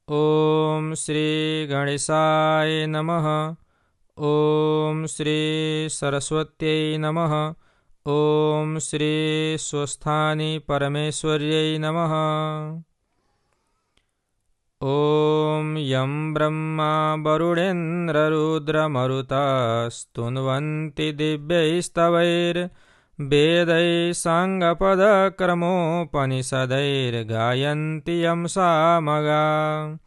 ओम श्री गणेशाय नमः। ओम श्री सरस्वत्यै नमः। ओम श्री स्वस्थानी परमेश्वर्यै नमः। ओम यं ब्रह्मा वरुणेन्द्ररुद्रमरुतस्तुन्वन्ति दिव्यैस्तवैर्वेदैः साङ्गपदक्रमोपनिषदैर्गायन्ति यं सामगा।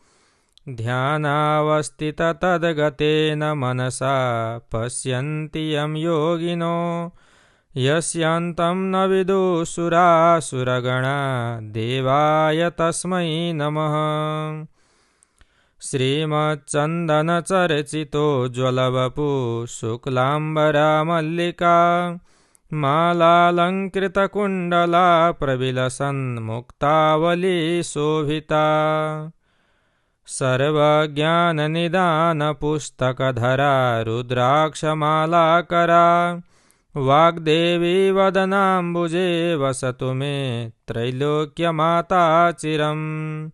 ध्यानावस्थिततद्गतेन मनसा पश्यन्ति यं योगिनो यस्यान्तं न विदुषुरासुरगणा देवाय तस्मै नमः। श्रीमच्चन्दनचर्चितो ज्वलवपु शुक्लाम्बरा मल्लिका मालालङ्कृतकुण्डला प्रविलसन्मुक्तावली शोभिता। सर्वज्ञाननिदानपुस्तकधरा रुद्राक्षमालाकरा वाग्देवी वदनाम्बुजे वसतु मे त्रैलोक्यमाता चिरम्।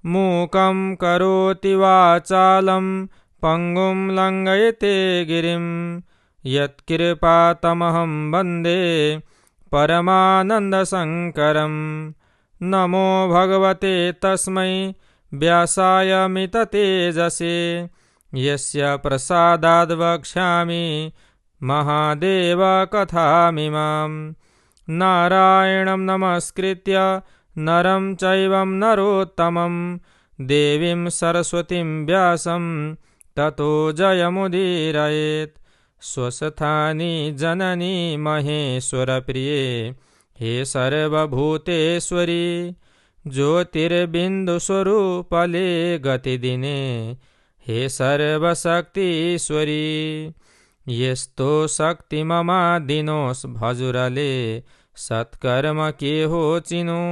मूकं करोति वाचालं पङ्गुं लङ्घयते गिरिं यत्कृपातमहं वन्दे परमानन्दशङ्करम्। नमो भगवते तस्मै व्यासाय मिततेजसे यस्य प्रसादाद् वक्ष्यामि महादेवकथामिमां। नारायणं नमस्कृत्य नरं चैव नरोत्तमं देवीं सरस्वतीं व्यासं ततो जयमुदीरयेत्। स्वस्थानी जननी महेश्वरप्रिये हे सर्वभूतेश्वरी ज्योतिर्बिन्दुस्वरूपले गतिदिने हे सर्वशक्तीश्वरी। यस्तो शक्ति ममा दिनोस भजुरले सत्कर्म के हो चिनु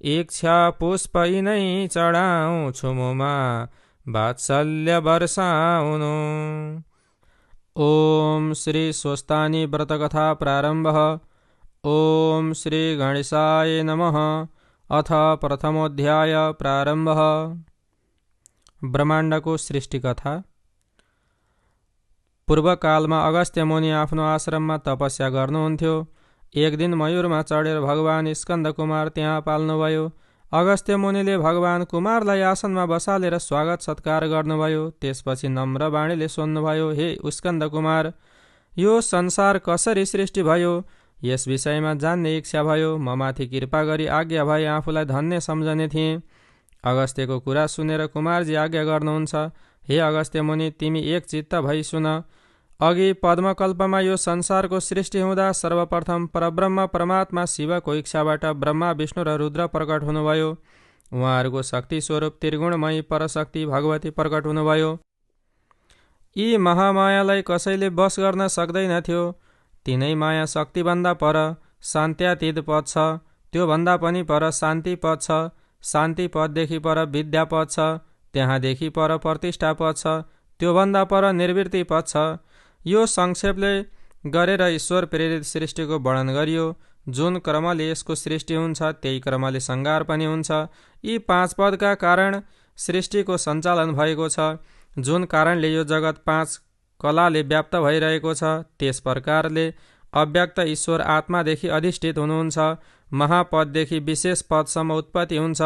इच्छा पुष्प यिनै चढाउँछु मुमा वात्सल्य वर्षाउनु। ओम श्री स्वस्थानी व्रतकथा प्रारंभ। ओम श्री गणेशाय नमः। अथ प्रथमोऽध्याय प्रारंभ। ब्रह्माण्डको सृष्टि कथा। पूर्वकालमा अगस्त्य मुनि आफ्नो आश्रममा तपस्या गर्नुहुन्थ्यो। एक दिन मयूरमा चढेर भगवान स्कन्द कुमार त्यहाँ पाल्नुभयो। अगस्त्य मुनिले भगवान कुमारलाई आसनमा बसालेर स्वागत सत्कार गर्नुभयो। त्यसपछि नम्र वाणीले सोध्नुभयो, हे स्कन्द कुमार, यो संसार कसरी सृष्टि भयो? यस विषयमा जान्ने इच्छा भयो। ममाथि कृपा गरी आज्ञा भए आफूलाई धन्य सम्झने थिएँ। अगस्त्यको कुरा सुनेर कुमारजी आज्ञा गर्नुहुन्छ, हे अगस्त्य मुनि, तिमी एक चित्त भई सुन। अघि पद्मकल्पमा यो संसारको सृष्टि हुँदा सर्वप्रथम परब्रह्म परमात्मा शिवको इच्छाबाट ब्रह्मा विष्णु र रुद्र प्रकट हुनुभयो। उहाँहरूको शक्ति स्वरूप त्रिगुणमयी परशक्ति भगवती प्रकट हुनुभयो। यी महामायालाई कसैले वश गर्न सक्दैनथ्यो। तिनै माया शक्तिभन्दा पर शान्त्यातीत पद छ, त्योभन्दा पनि पर शान्ति पद छ, शान्ति पददेखि पर विद्या पद छ, त्यहाँदेखि पर प्रतिष्ठा पद छ, त्योभन्दा पर निर्वृत्ति पद छ। यो संक्षेपले गरेर ईश्वर प्रेरित सृष्टिको वर्णन गरियो। जुन क्रमले यसको सृष्टि हुन्छ त्यही क्रमले संहार पनि हुन्छ। यी पाँच पदका कारण सृष्टिको सञ्चालन भएको छ। जुन कारणले यो जगत पाँच कलाले व्याप्त भइरहेको छ, त्यस प्रकारले अव्यक्त ईश्वर आत्मादेखि अधिष्ठित हुनुहुन्छ। महापददेखि विशेष पदसम्म उत्पत्ति हुन्छ,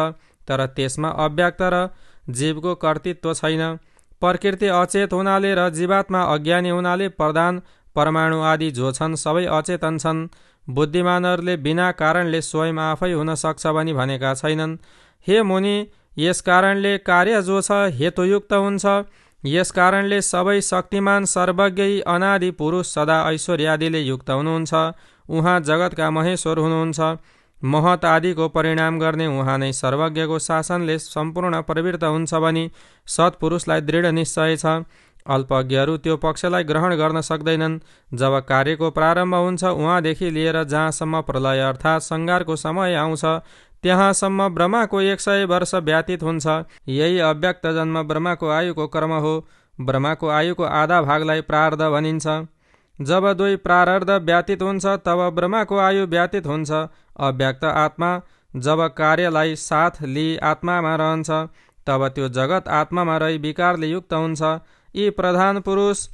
तर त्यसमा अव्यक्त र जीवको कर्तृत्व छैन। प्रकृति अचेत हुनाले र जीवात्मा अज्ञानी हुनाले प्रधान परमाणु आदि जो छन् सबै अचेतन छन्। बुद्धिमानहरूले बिना कारणले स्वयं आफै हुन सक्छ भनी भनेका छैनन्। हे मुनि, यस कारणले कार्य जो छ हेतुयुक्त हुन्छ। यस कारणले सबै शक्तिमान सर्वज्ञ अनादि पुरुष सदा ऐश्वर्यादिले युक्त हुनुहुन्छ। उहाँ जगतका महेश्वर हुनुहुन्छ। महत आदिको परिणाम गर्ने उहाँ नै सर्वज्ञको शासनले सम्पूर्ण प्रवृत्त हुन्छ भनी सत्पुरुषलाई दृढ निश्चय छ। अल्पज्ञहरू त्यो पक्षलाई ग्रहण गर्न सक्दैनन्। जब कार्यको प्रारम्भ हुन्छ उहाँदेखि लिएर जहाँसम्म प्रलय अर्थात् संहारको समय आउँछ त्यहाँसम्म ब्रह्माको 100 वर्ष व्यतीत हुन्छ। यही अव्यक्त जन्म ब्रह्माको आयुको क्रम हो। ब्रह्माको आयुको आधा भागलाई प्रारब्ध भनिन्छ। जब दुई प्रारब्ध व्यतीत हुन्छ तब ब्रह्माको आयु व्यतीत हुन्छ। अव्यक्त आत्मा जब कार्यलाई साथ लिई आत्मामा रहन्छ तब त्यो जगत आत्मामा रही विकारले युक्त हुन्छ। यी प्रधान पुरुष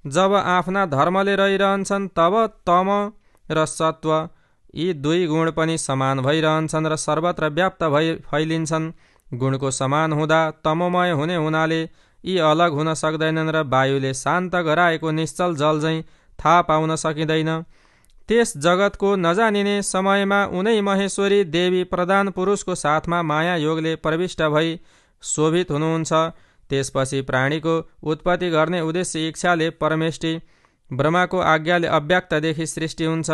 जब आफ्ना धर्मले रहिरहन्छन् तब तम र सत्व यी दुई गुण पनि समान भइरहन्छन् र सर्वत्र व्याप्त भई फैलिन्छन्। गुणको समान हुँदा तमोमय हुने हुनाले यी अलग हुन सक्दैनन् र वायुले शान्त गराएको निश्चल जल झैँ थाहा पाउन सकिँदैन। त्यस जगतको नजानिने समयमा उनै महेश्वरी देवी प्रधान पुरुषको साथमा माया योगले प्रविष्ट भई शोभित हुनुहुन्छ। त्यसपछि प्राणीको उत्पत्ति गर्ने उद्देश्य इच्छाले परमेष्टि ब्रह्माको आज्ञाले अव्यक्तदेखि सृष्टि हुन्छ।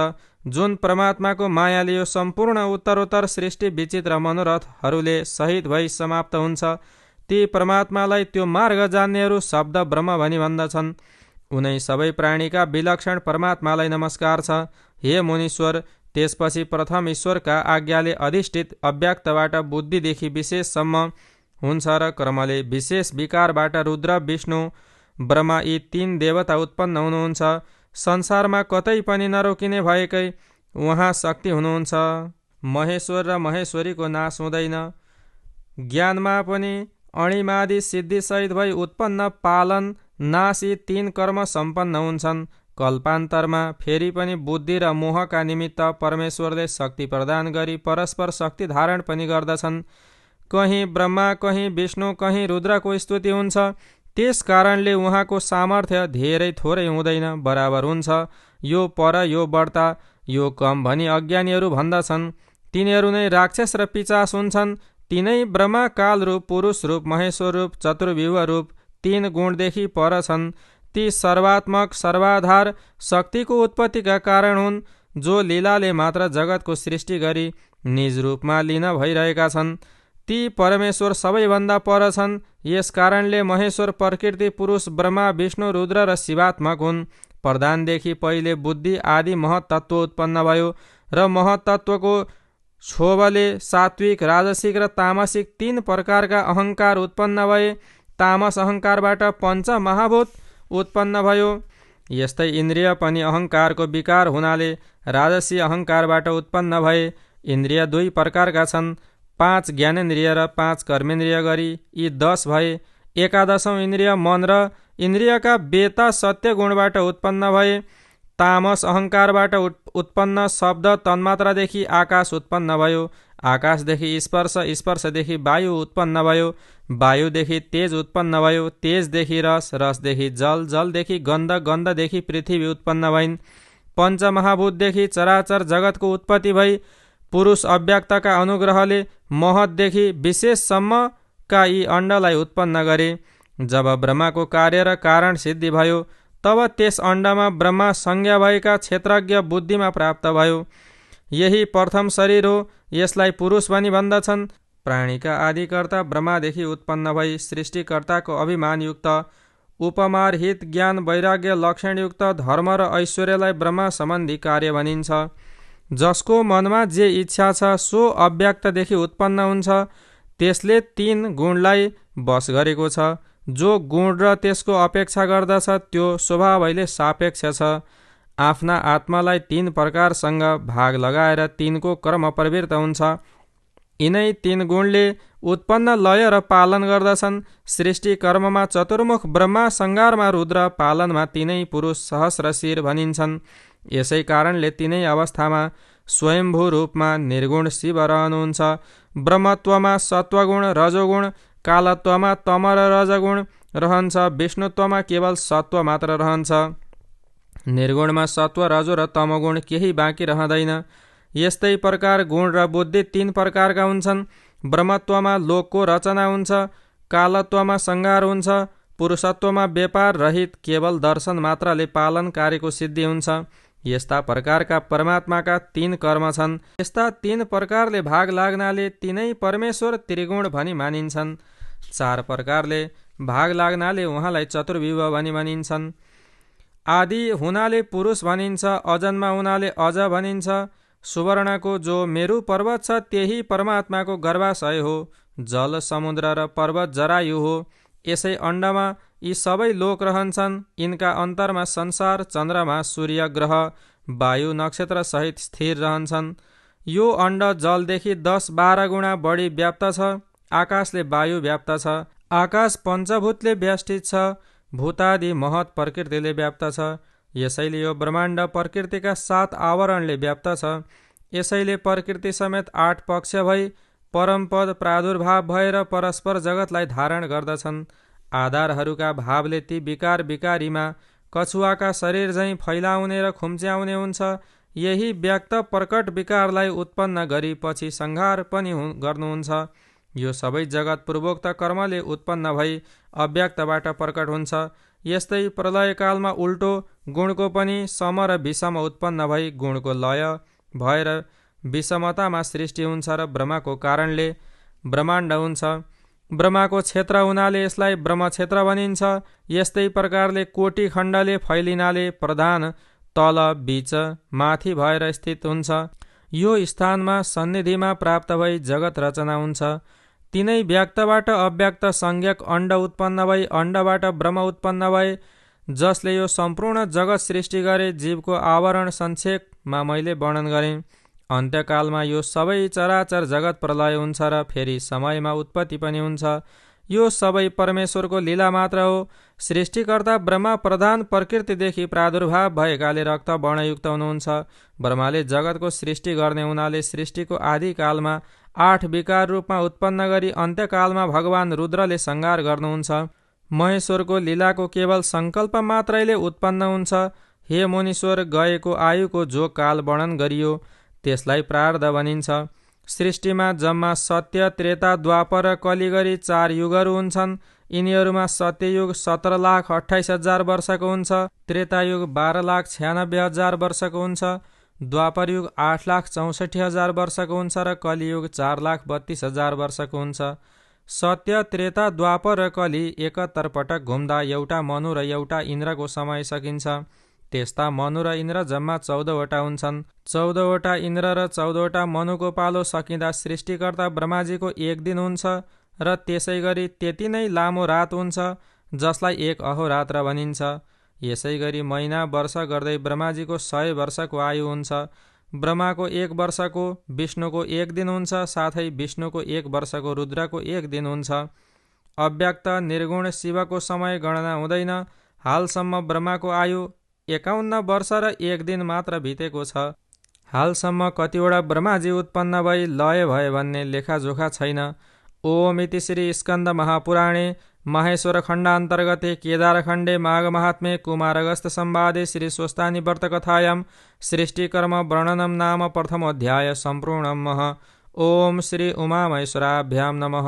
जुन परमात्माको मायाले यो सम्पूर्ण उत्तरोत्तर सृष्टि विचित्र मनोरथहरूले सहित भई समाप्त हुन्छ, ती परमात्मालाई त्यो मार्ग जान्नेहरू शब्द ब्रह्म भनी भन्दछन्। उनै सबै प्राणीका विलक्षण परमात्मालाई नमस्कार छ। हे मुनीश्वर, त्यसपछि प्रथम ईश्वरका आज्ञाले अधिष्ठित अव्यक्तबाट बुद्धिदेखि विशेषसम्म हुन्छ र क्रमले विशेष विकारबाट रुद्र, विष्णु, ब्रह्मा यी तीन देवता उत्पन्न हुनुहुन्छ। संसारमा कतै पनि नरोकिने भएकै उहाँ शक्ति हुनुहुन्छ। महेश्वर र महेश्वरीको नाश हुँदैन। ज्ञानमा पनि अणिमादि सिद्धिसहित भई उत्पन्न, पालन, नाश यी तीन कर्म सम्पन्न हुन्छन्। कल्पान्तरमा फेरि पनि बुद्धि र मोहका निमित्त परमेश्वरले शक्ति प्रदान गरी परस्पर शक्ति धारण पनि गर्दछन्। कहीँ ब्रह्मा, कहीँ विष्णु, कहीँ रुद्रको स्तुति हुन्छ। त्यस कारणले उहाँको सामर्थ्य धेरै थोरै हुँदैन, बराबर हुन्छ। यो पर, यो बढ्ता, यो कम भनी अज्ञानीहरू भन्दछन्। तिनीहरू नै राक्षस र पिचास हुन्छन्। तिनै ब्रह्मा, काल रूप, पुरुष रूप, महेश्वर रूप, चतुर्व्यूह रूप तीन गुणदेखि पर छन्। ती सर्वात्मक, सर्वाधार शक्तिको उत्पत्तिका कारण हुन्, जो लीलाले मात्र जगतको सृष्टि गरी निज रूपमा लिन भइरहेका छन्। ती परमेश्वर सबैभन्दा पर छन्। यस कारणले महेश्वर प्रकृति पुरुष ब्रह्मा, विष्णु, रुद्र र शिवात्मक हुन्। प्रधानदेखि पहिले बुद्धि आदि महतत्व उत्पन्न भयो र महतत्वको क्षोभले सात्विक, राजसिक र तामसिक तीन प्रकारका अहङ्कार उत्पन्न भए। तामस अहङ्कारबाट पञ्च महाभूत उत्पन्न भयो। यस्तै इन्द्रिय पनि अहङ्कारको विकार हुनाले राजसी अहङ्कारबाट उत्पन्न भए। इन्द्रिय दुई प्रकारका छन्, 5 ज्ञानेन्द्रिय र 5 कर्मेन्द्रिय गरी यी 10 भए। एकादशौं इन्द्रिय मन र इन्द्रियका वेता सत्य गुणबाट उत्पन्न भए। तामस अहङ्कारबाट उत्पन्न शब्द तन्मात्रादेखि आकाश उत्पन्न भयो। आकाशदेखि स्पर्श, स्पर्शदेखि वायु उत्पन्न भयो। वायुदेखि तेज उत्पन्न भयो। तेजदेखि रस, रसदेखि जल, जलदेखि गन्ध, गन्धदेखि पृथ्वी उत्पन्न भइन्। पञ्चमहाभूतदेखि चराचर जगतको उत्पत्ति भई पुरुष अव्यक्तका अनुग्रहले महतदेखि विशेषसम्मका यी अण्डलाई उत्पन्न गरे। जब ब्रह्माको कार्य र कारण सिद्धि भयो तब त्यस अण्डमा ब्रह्मा संज्ञा भएका क्षेत्रज्ञ बुद्धिमा प्राप्त भयो। यही प्रथम शरीर हो। यसलाई पुरुष भनी भन्दछन्। प्राणीका आदिकर्ता ब्रह्मादेखि उत्पन्न भई सृष्टिकर्ताको अभिमानयुक्त, उपमारहित ज्ञान, वैराग्य लक्षणयुक्त धर्म र ऐश्वर्यलाई ब्रह्मा सम्बन्धी कार्य भनिन्छ। जसको मनमा जे इच्छा छ सो अव्यक्तदेखि उत्पन्न हुन्छ। त्यसले तीन गुणलाई वश गरेको छ। जो गुण र त्यसको अपेक्षा गर्दछ त्यो स्वभावैले सापेक्ष छ। आफ्ना आत्मालाई तीन प्रकारसँग भाग लगाएर तीनको कर्म प्रवृत्त हुन्छ। यिनै तीन गुणले उत्पन्न, लय र पालन गर्दछन्। सृष्टि कर्ममा चतुर्मुख ब्रह्मा, संहारमा रुद्र, पालनमा तीनै पुरुष सहस्रशिर भनिन्छन्। यसै कारणले तीनै अवस्थामा स्वयम्भू रूपमा निर्गुण शिव रहनुहुन्छ। ब्रह्मत्वमा सत्वगुण, रजोगुण, कालत्वमा तम र रजगुण रहन्छ। विष्णुत्वमा केवल सत्व मात्र रहन्छ। निर्गुणमा सत्व, रजो र तमगुण केही बाँकी रहँदैन। यस्तै प्रकार गुण र बुद्धि तीन प्रकारका हुन्छन्। ब्रह्मत्वमा लोकको रचना हुन्छ। कालत्वमा संहार हुन्छ। पुरुषत्वमा व्यापार रहित केवल दर्शन मात्रले पालन कार्यको सिद्धि हुन्छ। यस्ता प्रकारका परमात्माका तीन कर्म छन्। यस्ता तीन प्रकारले भाग लाग्नाले तीनै परमेश्वर त्रिगुण भनी मानिन्छन्। चार प्रकारले भाग लाग्नाले उहाँलाई चतुर्व्यूह भनी भनिन्छन्। आदि हुनाले पुरुष भनिन्छ। अजन्मा हुनाले अज भनिन्छ। सुवर्णको जो मेरु पर्वत छ त्यही परमात्माको गर्भाशय हो। जल, समुद्र र पर्वत जरायु हो। यसै अण्डमा यी सबै लोक रहन्छन्। यिनका अन्तरमा संसार, चन्द्रमा, सूर्य, ग्रह, वायु, नक्षत्र सहित स्थिर रहन्छन्। यो अण्ड जलदेखि 10-12 गुणा बढी व्याप्त छ। आकाशले वायु व्याप्त छ। आकाश पञ्चभूतले व्याष्टित छ। भूतादि महत प्रकृतिले व्याप्त छ। यसैले यो ब्रह्माण्ड प्रकृतिका 7 आवरणले व्याप्त छ। यसैले प्रकृति समेत 8 पक्ष भई परमपद प्रादुर्भाव भएर परस्पर जगतलाई धारण गर्दछन्। आधारहरूका भावले ती विकार विकारीमा कछुवाका शरीर झैँ फैलाउने र खुम्च्याउने हुन्छ। यही व्यक्त प्रकट विकारलाई उत्पन्न गरी पछि संहार पनि गर्नुहुन्छ। यो सबै जगत पूर्वोक्त कर्मले उत्पन्न भई अव्यक्तबाट प्रकट हुन्छ। यस्तै प्रलयकालमा उल्टो गुणको पनि सम र विषम उत्पन्न भई गुणको लय भएर विषमतामा सृष्टि हुन्छ र ब्रह्मको कारणले ब्रह्माण्ड हुन्छ। ब्रह्माको क्षेत्र हुनाले यसलाई ब्रह्म क्षेत्र भनिन्छ। यस्तै प्रकारले कोटि खण्डले फैलिनाले प्रधान तल बीच माथि भएर स्थित हुन्छ। यो स्थानमा सन्निधिमा प्राप्त भई जगत रचना हुन्छ। तिनै व्यक्तबाट अव्यक्त संज्ञक अण्ड उत्पन्न भई अण्डबाट ब्रह्म उत्पन्न भए, जसले यो सम्पूर्ण जगत सृष्टि गरे। जीवको आवरण संक्षेपमा मैले वर्णन गरेँ। अन्त्यकालमा यो सबै चराचर जगत प्रलय हुन्छ र फेरि समयमा उत्पत्ति पनि हुन्छ। यो सबै परमेश्वरको लीला मात्र हो। सृष्टिकर्ता ब्रह्मा प्रधान प्रकृतिदेखि प्रादुर्भाव भएकाले रक्त वर्णयुक्त हुनुहुन्छ। ब्रह्माले जगतको सृष्टि गर्ने हुनाले सृष्टिको आदिकालमा 8 विकार रूपमा उत्पन्न गरी अन्त्यकालमा भगवान रुद्रले संहार गर्नुहुन्छ। महेश्वरको लीलाको केवल संकल्प मात्रैले उत्पन्न हुन्छ। हे मुनीश्वर, गएको आयुको जो काल वर्णन गरियो त्यसलाई प्रारब्ध भनिन्छ। सृष्टिमा जम्मा सत्य, त्रेता, द्वापर र कली गरी 4 युगहरू हुन्छन्। यिनीहरूमा सत्ययुग 17,28,000 वर्षको हुन्छ, त्रेतायुग 12,96,000 वर्षको हुन्छ, द्वापरयुग 8,64,000 वर्षको हुन्छ र कलियुग 4,32,000 वर्षको हुन्छ। सत्य, त्रेता, द्वापर र कली 71 पटक घुम्दा एउटा मनु र एउटा इन्द्रको समय सकिन्छ। त्यस्ता मनु र इन्द्र जम्मा 14 वटा हुन्छन्। 14 वटा इन्द्र र 14 वटा मनुको पालो सकिँदा सृष्टिकर्ता ब्रह्माजीको 1 दिन हुन्छ र त्यसै गरी त्यति नै लामो रात हुन्छ, जसलाई 1 अहोरात्र भनिन्छ। यसै गरी महिना वर्ष गर्दै ब्रह्माजीको 100 वर्षको आयु हुन्छ। ब्रह्माको 1 वर्षको, विष्णुको 1 दिन हुन्छ, साथै विष्णुको 1 वर्षको, रुद्रको 1 दिन हुन्छ। अव्यक्त निर्गुण शिवको समय गणना हुँदैन। हालसम्म ब्रह्माको आयु 51 वर्ष र 1 दिन मात्र बितेको छ। हालसम्म कतिवटा ब्रह्माजी उत्पन्न भई लय भए भन्ने लेखाजोखा छैन। ओम इति श्री स्कन्द महापुराणे माहेश्वर खण्डान्तर्गते केदारखण्डे माघ महात्म्ये कुमारगस्त्य संवादे श्री स्वस्तानि व्रतकथायां सृष्टिकर्म वर्णनं नाम प्रथमोऽध्याय सम्पूर्णम्। ओम श्री उमामहेश्वराभ्यां नमः।